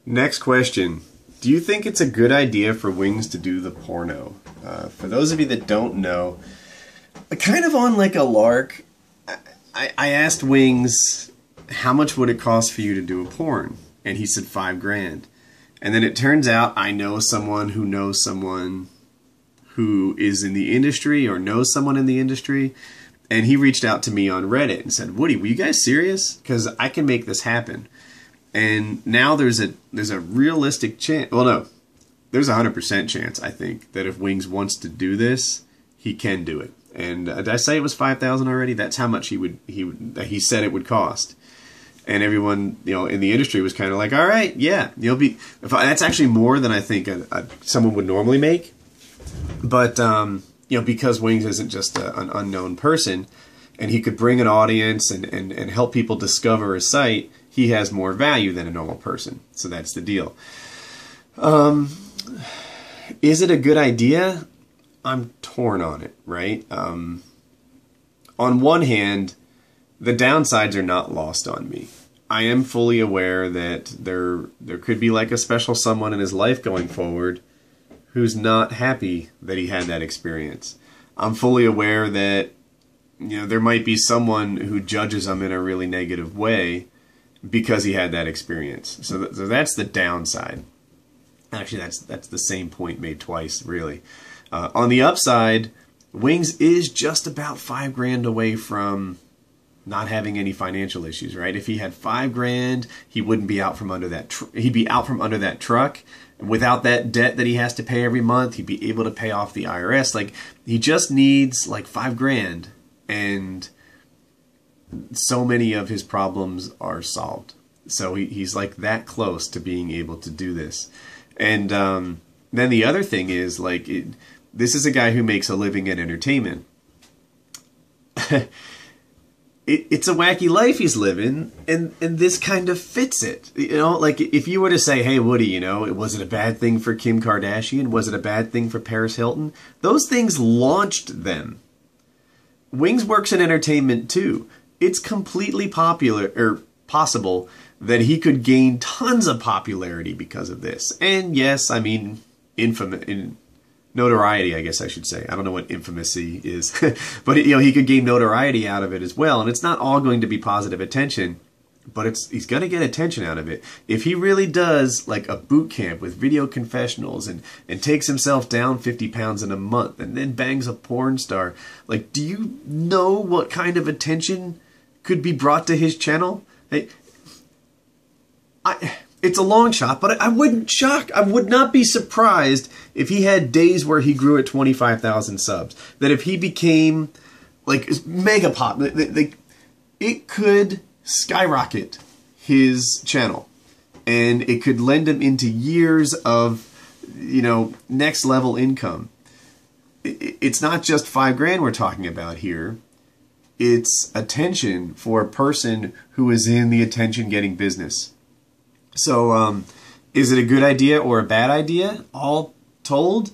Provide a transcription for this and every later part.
Next question. Do you think it's a good idea for Wings to do the porno? For those of you that don't know, kind of on like a lark, I asked Wings, how much would it cost for you to do a porn? And he said $5,000. And then it turns out I know someone who knows someone who is in the industry or knows someone in the industry. And he reached out to me on Reddit and said, Woody, were you guys serious? Because I can make this happen. And now there's a realistic chance. Well, no, there's a 100% chance, I think, that if Wings wants to do this, he can do it. And did I say it was $5,000 already? That's how much he said it would cost. And everyone, in the industry was kind of like, all right, yeah, that's actually more than I think someone would normally make. But because Wings isn't just an unknown person, and he could bring an audience and help people discover a site, he has more value than a normal person. So that's the deal. Is it a good idea? I'm torn on it, right? On one hand, the downsides are not lost on me. I am fully aware that there could be like a special someone in his life going forward who's not happy that he had that experience. I'm fully aware that there might be someone who judges him in a really negative way because he had that experience. So that's the downside. Actually, that's the same point made twice, really. On the upside, Wings is just about $5,000 away from not having any financial issues, right? If he had $5,000, he wouldn't be out from under that. He'd be out from under that truck. Without that debt that he has to pay every month, he'd be able to pay off the IRS. Like, he just needs like $5,000, and so many of his problems are solved. So he's like that close to being able to do this. And then the other thing is, like, this is a guy who makes a living in entertainment. It's a wacky life he's living, and this kind of fits it. Like if you were to say, hey, Woody, was it a bad thing for Kim Kardashian? Was it a bad thing for Paris Hilton? Those things launched them. Wings works in entertainment too. It's completely possible that he could gain tons of popularity because of this. And yes, I mean, notoriety, I guess I should say. I don't know what infamousy is. But, he could gain notoriety out of it as well. And it's not all going to be positive attention, but he's going to get attention out of it. If he really does, like, a boot camp with video confessionals and takes himself down 50 pounds in a month and then bangs a porn star, like, do you know what kind of attention could be brought to his channel? It's a long shot, but I would not be surprised if he had days where he grew at 25,000 subs. That if he became like mega pop, it could skyrocket his channel, and it could lend him into years of, next level income. It's not just $5,000 we're talking about here. It's attention for a person who is in the attention getting business. So, is it a good idea or a bad idea? All told,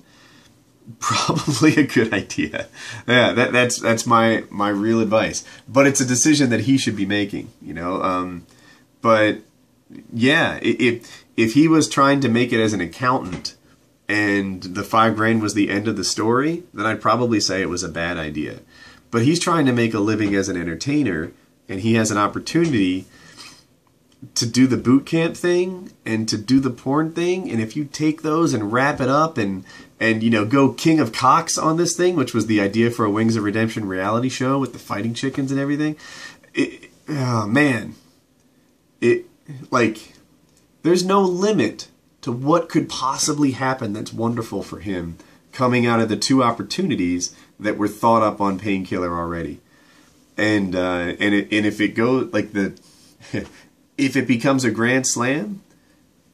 probably a good idea. Yeah, that's my real advice. But it's a decision that he should be making, But yeah, if he was trying to make it as an accountant and the $5,000 was the end of the story, then I'd probably say it was a bad idea. But he's trying to make a living as an entertainer, and he has an opportunity to do the boot camp thing and to do the porn thing. And if you take those and wrap it up and go King of Cocks on this thing, which was the idea for a Wings of Redemption reality show with the fighting chickens and everything, there's no limit to what could possibly happen that's wonderful for him coming out of the two opportunities that were thought up on Painkiller already. And if it goes like if it becomes a grand slam,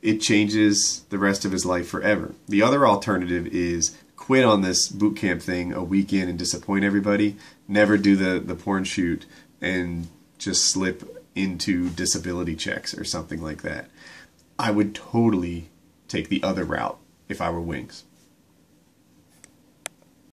it changes the rest of his life forever. The other alternative is quit on this boot camp thing a weekend and disappoint everybody, never do the porn shoot, and just slip into disability checks or something like that. I would totally take the other route if I were Wings.